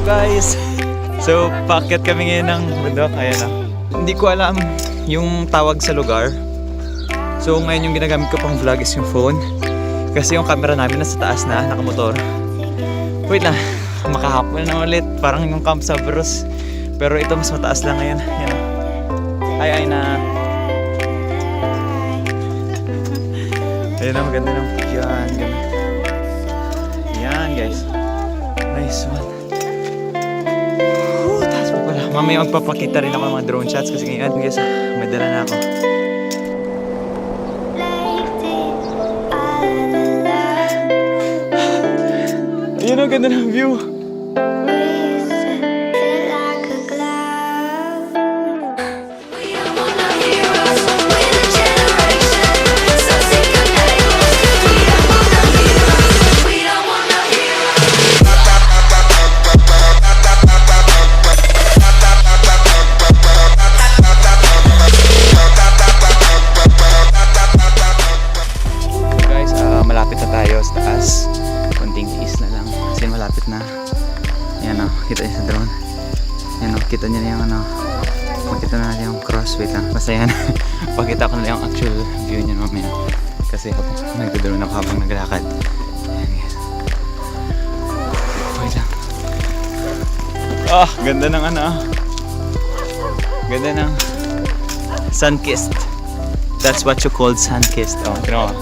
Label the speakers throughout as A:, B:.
A: guys! So, paakyat kami ngayon ng bundok. Ayan na. Hindi ko alam yung tawag sa lugar. So, ngayon yung ginagamit ko pang vlog is yung phone. Kasi yung camera namin nasa taas na, nakamotor. Wait na, makahapon na ulit. Parang yung Camp Sabros. Pero ito mas mataas lang ngayon. Ayan na. Ay na. Ayan na, maganda ng yan. Yan guys. Nice one. Taas po pala. Mamaya magpapakita rin ako ng mga drone shots kasi ngayon guys, may dala na ako. Ayun ang ganda ng view. Malapit na tayo sa taas. Konting tiis na lang kasi malapit na. Yan o, kita niyo sa drone. Yan o, kita niyo na yung ano, makita na natin yung cross. Wait lang, basta yan. Pakita ko na yung actual view niya mamaya kasi nagdodrone ako habang naglakad. Yan guys. Wait lang. Ah, ganda ng ano. Ganda ng sun-kissed. That's what you call sun-kissed. Oh, tino mo.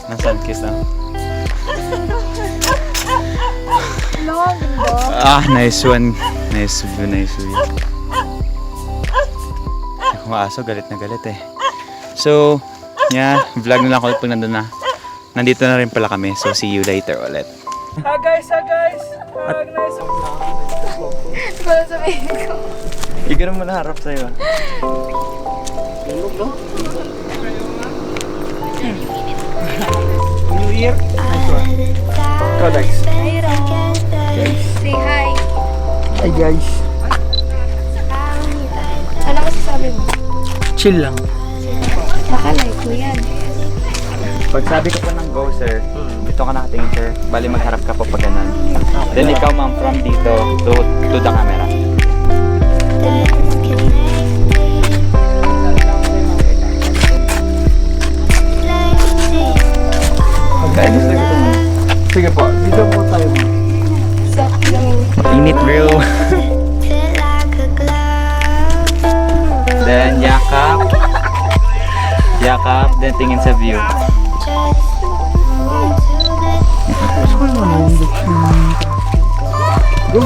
A: Ng sun-kiss na. Ah, nice one. Nice view, nice view. Yung aso, galit na galit eh. So, yeah, vlog na lang ako pag nandun na. Nandito na rin pala kami, so see you later ulit.
B: Hi guys! Nice!
C: Wala sabihin ko.
A: Igano mo na harap sa'yo.
B: New Year? Nice one. Ikaw, Dex.
C: Hi, Ron. Say hi.
B: Hi guys.
C: Ano kasi sabi mo?
B: Chill lang.
C: Nakalay ko yan.
A: Pag sabi ko po ng go sir, dito ka nakatingin sir, bali magharap ka po pag ganun. Then ikaw ma'am from dito to the camera.
B: Sige po, dito po tayo.
A: Init bro. Then yakap. Yakap, then tingin sa view.
B: Go!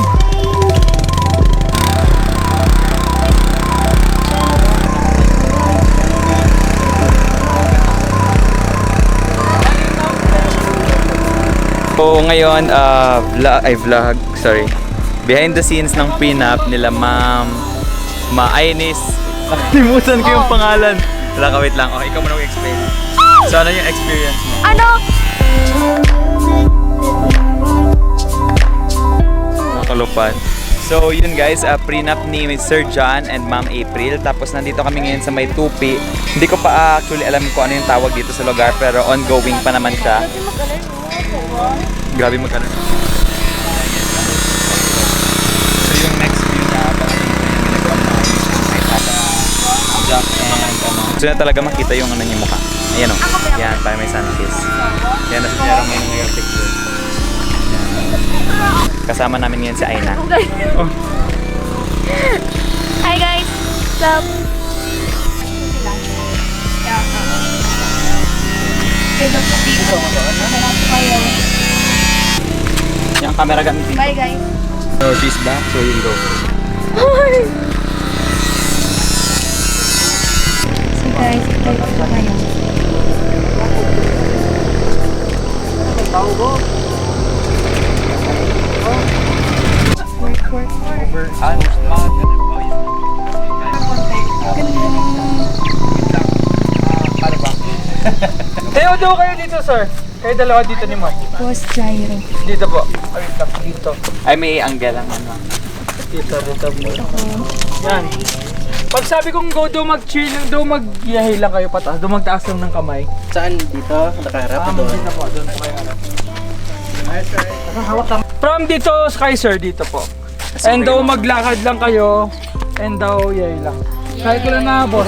A: So ngayon, behind the scenes ng prenup nila Ma'am Ainis. Nakalimutan ko yung pangalan. Wala ka, wait lang. Okay, ikaw muna mag-explain. So ano yung experience mo?
C: Ano?
A: Makalupan. So yun guys, prenup ni Sir John and Ma'am April. Tapos nandito kami ngayon sa may Tupi. Hindi ko pa actually alam kung ano yung tawag dito sa lugar, pero ongoing pa naman siya. Grabe magkano. So yung next view na Jack and ano. So na talaga makita yung ano niya mukha. Ayan o. Yan, parang may sun-kiss. Yan, nasa niya ngayon yung picture. Yan. Kasama namin ngayon si Aina. Oh.
C: Hi guys! What's up?
A: Yung camera gamitin.
C: Bye guys!
A: So she's back, so you go.
C: So guys, ito po kayo. Work.
A: Over, mga ganun po yun. Paano ba?
B: Tayo daw kayo dito, sir. Kayo dalawa dito ni Ma'am.
C: Boss Jairo.
B: Dito po. Ay, dito.
A: Ay, may angle ang ano.
B: Dito po. Yan. Pag sabi kong go daw mag-chill, daw mag-yahay lang kayo pataas, daw magtaas lang ng kamay.
D: Saan? Dito? Nakaharap o doon?
B: Dito po, doon po kayo harap. From dito, sky sir, dito po. And daw maglakad lang kayo. And daw yay lang. Kaya ko lang na, boss.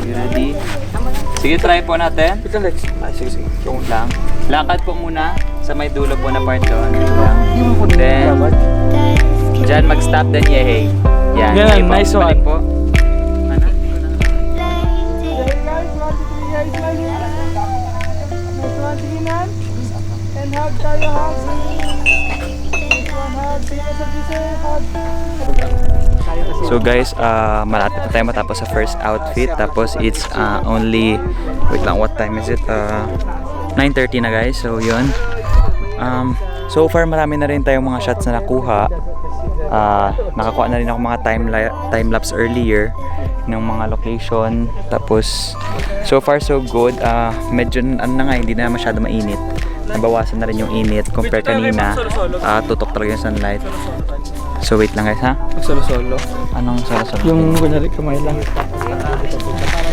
A: You ready? Sige, try po natin.
B: Ito, Lex.
A: Sige. Yung lang. Lakad po muna sa may dulo po na part doon. Then, dyan mag-stop, then yehey. Yan.
B: Yan,
A: Okay po.
B: nice one.
A: Balik po. Ano? So guys, malapit na tayo matapos sa first outfit. Tapos it's only, wait lang, what time is it? 9:30 na guys. So yun. So far marami na rin tayong mga shots na nakuha. Nakakuha na rin ako mga time-lapse earlier ng mga location. Tapos so far so good. Medyo ano na nga, hindi na masyado mainit. Nabawasan na rin yung init compare kanina. Tutok talaga yung sunlight. So wait lang guys ha.
B: Solo-solo.
A: Anong solo-solo?
B: Yung kunwari kamay lang.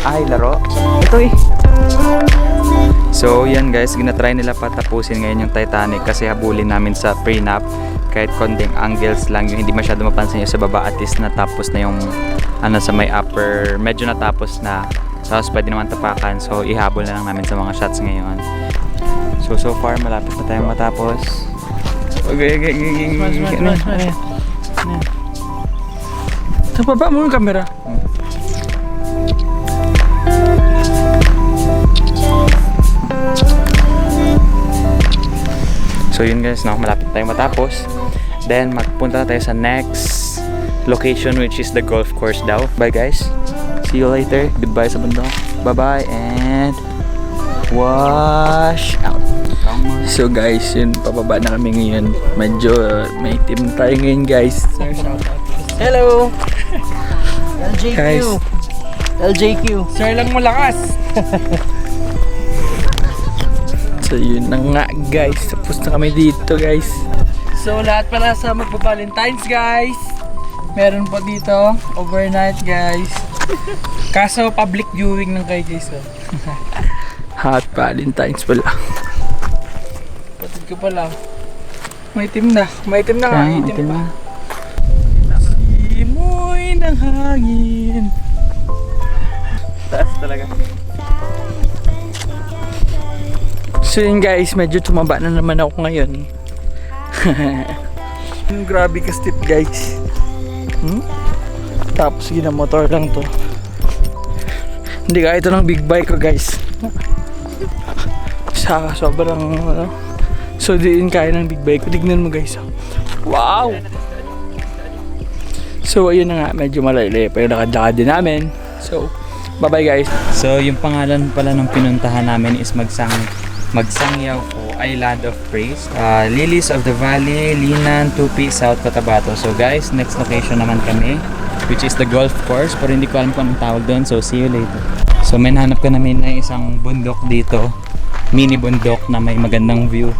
A: Ay, laro. Ito eh. So yan guys, ginatry nila patapusin ngayon yung Titanic kasi habulin namin sa prenup. Kahit konting angles lang, yung hindi masyado mapansin yung sa baba, at least natapos na yung ano sa may upper, medyo natapos na. Tapos pwede naman tapakan, so ihabol na lang namin sa mga shots ngayon. So far malapit na tayong matapos. Okay.
B: Sa baba mo yung camera.
A: So yun guys, no, malapit tayong matapos. Then magpunta na tayo sa next location, which is the golf course daw. Bye guys. See you later. Goodbye sa bundok. Bye-bye and wash out.
B: So guys, yun, pababa na kami ngayon. Medyo may team tayo ngayon guys.
D: Hello! LJQ!
B: Guys.
D: LJQ!
B: Sir lang malakas. So yun na nga guys. Tapos na kami dito guys. So lahat pala sa magpa-Valentine's guys. Meron po dito overnight guys. Kaso public viewing ng kay guys. Hot Valentine's pala. Patid ko pala. May itim na. May itim na nga. Itim pa. Simoy ng hangin.
A: Taas talaga.
B: So yun guys, medyo tumaba na naman ako ngayon. Grabe ka steep guys. Tapos ginamotor lang to. Hindi kaya ito ng big bike ko guys. Sa sobrang ano. So diin kaya ng big bike ko. Tignan mo guys. Wow! So ayun na nga, medyo malaylay pa yung lakad-lakad din namin. So bye bye guys.
A: So yung pangalan pala ng pinuntahan namin is Magsangyaw po ay Land of Praise. Lilies of the Valley, Linan, Tupi, South Cotabato. So guys, next location naman kami, which is the golf course. Pero hindi ko alam kung anong tawag doon. So see you later. So may nahanap ka namin na isang bundok dito. Mini bundok na may magandang view.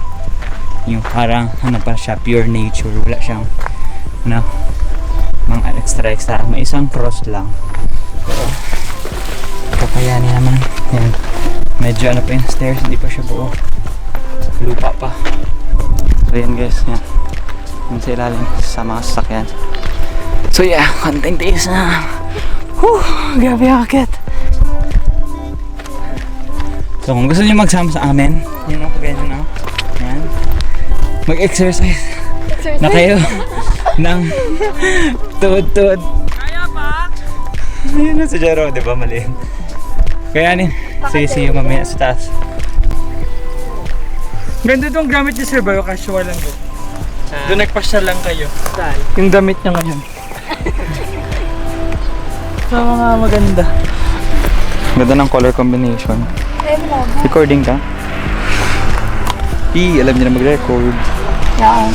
A: Yung parang ano pa siya, pure nature. Wala siyang ano, mga extra. May isang cross lang. Pero kakayanin naman. Yan. Medyo ano pa yung stairs, hindi pa siya buo. Lupa pa. So yan guys, yan. Yan sa ilalim sa mga sasakyan. So yeah, konting tiis na. Whew, grabe ang akit. So kung gusto niyo magsama sa amin, yun ako ganyan, no? Yan. Mag-exercise na kayo ng tuod-tuod.
B: Kaya pa?
A: Ayun na si Jero, di ba mali? Kaya nin, see you mamaya sa taas.
B: Ganda itong gamit niya sir, bayo casual lang doon. Doon nagpasyal lang kayo.
D: Saan?
B: Yung damit niya ngayon. So mga maganda.
A: Ganda ng color combination. Recording ka? Alam niya na mag-record.
C: Yeah.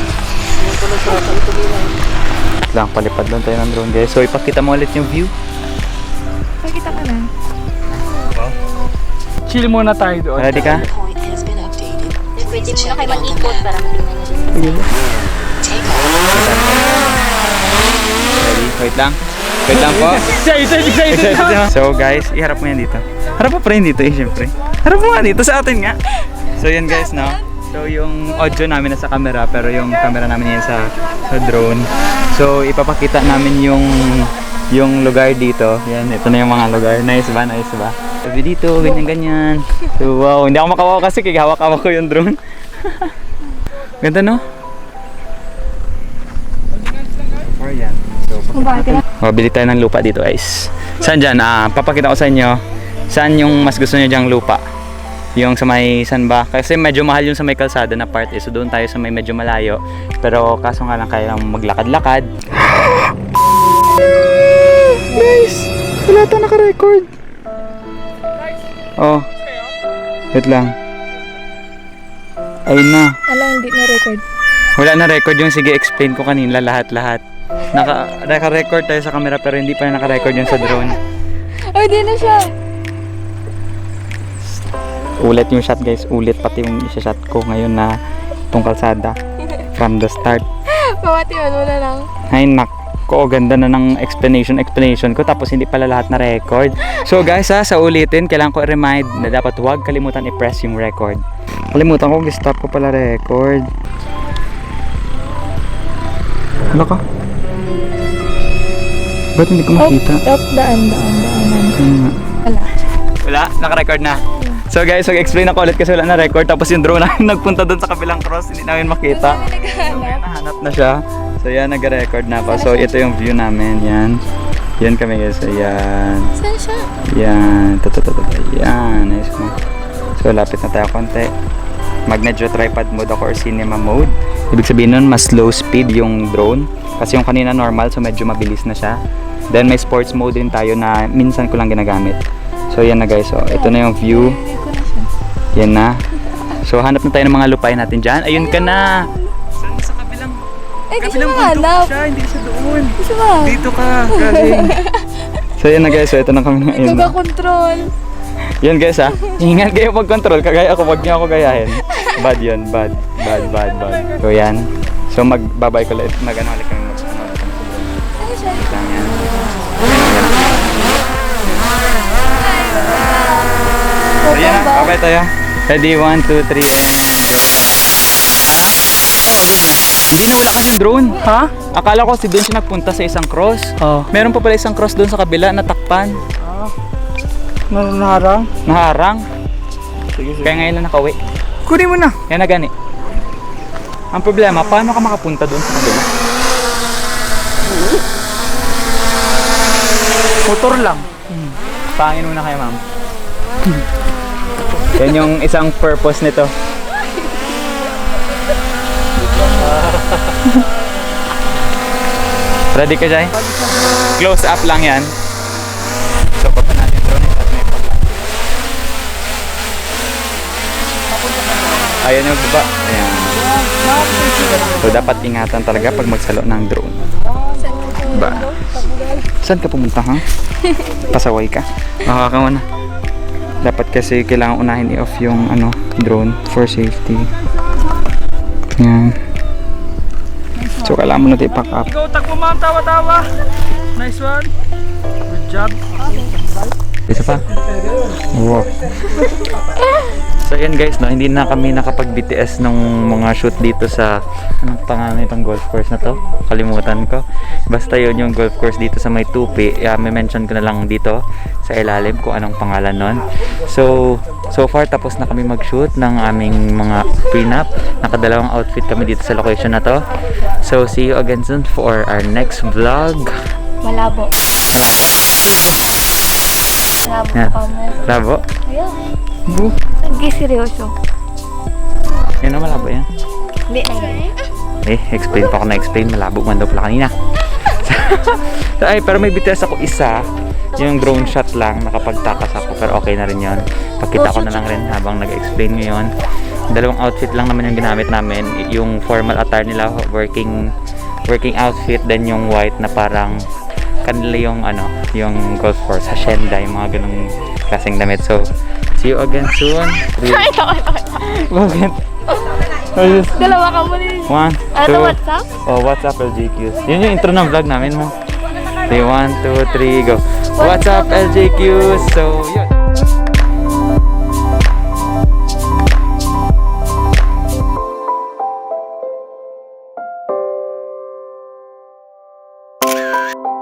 A: Lang, palipad lang tayo ng drone guys. So ipakita mo ulit yung view.
C: Pakita ka na.
B: Chill muna tayo doon.
A: Ready ka?
E: Pwede mo na kayo mag-ikot para matingnan nyo.
A: Ready? Wait lang. Wait lang po.
B: Excited na.
A: So guys, iharap mo yan dito. Harap mo pa rin dito eh, syempre. Harap mo nga dito sa atin nga. So yan guys, no? So yung audio namin nasa camera pero yung camera namin yan sa drone. So ipapakita namin yung lugar dito. Yan, ito na yung mga lugar. Nice ba? Nice ba? Sabi dito, ganyan-ganyan. So wow, hindi ako makawawa kasi hawak-hawak ko yung drone. Ganda no? Or yan. So, bili tayo ng lupa dito guys. Saan dyan? Papakita ko sa inyo saan yung mas gusto nyo dyang lupa. Yung sa may saan ba? Kasi medyo mahal yung sa may kalsada na part eh. So doon tayo sa may medyo malayo. Pero kaso nga lang kaya maglakad-lakad. Guys! Wala ito naka-record. Oh. Wait lang. Ayun na.
C: Alam, hindi na record.
A: Wala na record yung sige explain ko kanina lahat-lahat. Naka-record tayo sa camera pero hindi pa na naka-record yung sa drone.
C: Ay, di na siya.
A: Ulit yung shot guys, ulit pati yung isa-shot ko ngayon na itong kalsada from the start.
C: Pamati mo na lang.
A: Ay nako, ganda na ng explanation ko tapos hindi pala lahat na record. So guys sa ulitin, kailangan ko i-remind na dapat huwag kalimutan i-press yung record. Kalimutan ko, stop ko pala record. Ano ka? Ba't hindi ko makita?
C: Daan.
A: Wala, naka-record na. So guys, mag-explain ako ulit kasi wala na record. Tapos yung drone namin nagpunta doon sa kabilang cross, hindi namin makita. Nahanap na siya. So yan, nag-record na ako. So ito yung view namin, yan. Yan kami guys, so yan.
C: Saan siya?
A: Yan, yan, nice mo. So lapit na tayo konti. Mag-medyo tripod mode ako or cinema mode. Ibig sabihin nun, mas slow speed yung drone. Kasi yung kanina normal, so medyo mabilis na siya. Then may sports mode din tayo na minsan ko lang ginagamit. So yan na guys, so ito na yung view. Yan na. So hanap na tayo ng mga lupain natin dyan. Ayun ka na. Saan sa kabilang?
C: Eh, di siya mahanap.
A: Hindi siya doon.
C: Di siya mahanap.
A: Dito ka, galing. So yan na guys, so ito na kami ngayon.
C: Kaga-control.
A: Yan guys ha, ingat kayo pag-control, kagaya ako, wag niyo ako gayahin. Bad yun, bad. So yan. So magbabay ko ulit, mag-ano ulit kami yan. So yan, babay tayo. Ready, 1, 2, 3, and go. Hindi na, wala kasi yung drone.
B: Ha?
A: Akala ko si doon siya nagpunta sa isang cross.
B: Oh.
A: Meron pa pala isang cross doon sa kabila, natakpan.
B: Naharang?
A: Naharang. Kaya ngayon na nakauwi.
B: Kunin mo na.
A: Yan na gani. Ang problema, paano ka makapunta doon sa kabila?
B: Motor lang.
A: Pangin muna kayo, ma'am. Yan yung isang purpose nito. Ready ka, Jai? Close up lang yan. So, papa natin drone at may papa. Ayan yung baba. Ayan. So, dapat ingatan talaga pag magsalo ng drone. Ba? Saan ka pumunta, ha? Pasaway ka? Makakawa na. Dapat kasi kailangan unahin i-off yung drone for safety. Yan. So, kailangan mo natin i-pack up.
B: Go, takbo ma'am, tawa-tawa. Nice one. Good job.
A: Isa pa? Wow. So yan guys, no, hindi na kami nakapag-BTS nung mga shoot dito sa anong pangalan itong golf course na to? Kalimutan ko. Basta yun yung golf course dito sa may tupi. May mention ko na lang dito sa ilalim kung anong pangalan nun. So far tapos na kami mag-shoot ng aming mga prenup. Nakadalawang outfit kami dito sa location na to. So see you again soon for our next vlog.
C: Malabo. Malabo
A: Yan.
C: ka mo.
A: Labo?
C: Ayaw.
A: Bu.
C: Hindi seryoso.
A: Yan o, malabo yan.
C: Hindi na.
A: Explain pa ako na explain. Malabo man daw pala kanina. Ay, pero may BTS ako isa. Yung drone shot lang. Nakapagtakas ako. Pero okay na rin yun. Pakita ko na lang rin habang nag-explain ngayon. Dalawang outfit lang naman yung ginamit namin. Yung formal attire nila, working outfit. Then yung white na parang kanila yung golf course. Hacienda, yung mga ganung klaseng damit. So, see you again soon. Bakit?
C: Dalawa ka mo din.
A: 1, 2.
C: Ano, WhatsApp?
A: Oh, WhatsApp LJQs. Yun yung intro ng vlog namin mo. Okay, 1, 2, 3, go. What's up LJQs? So, yun. Bye!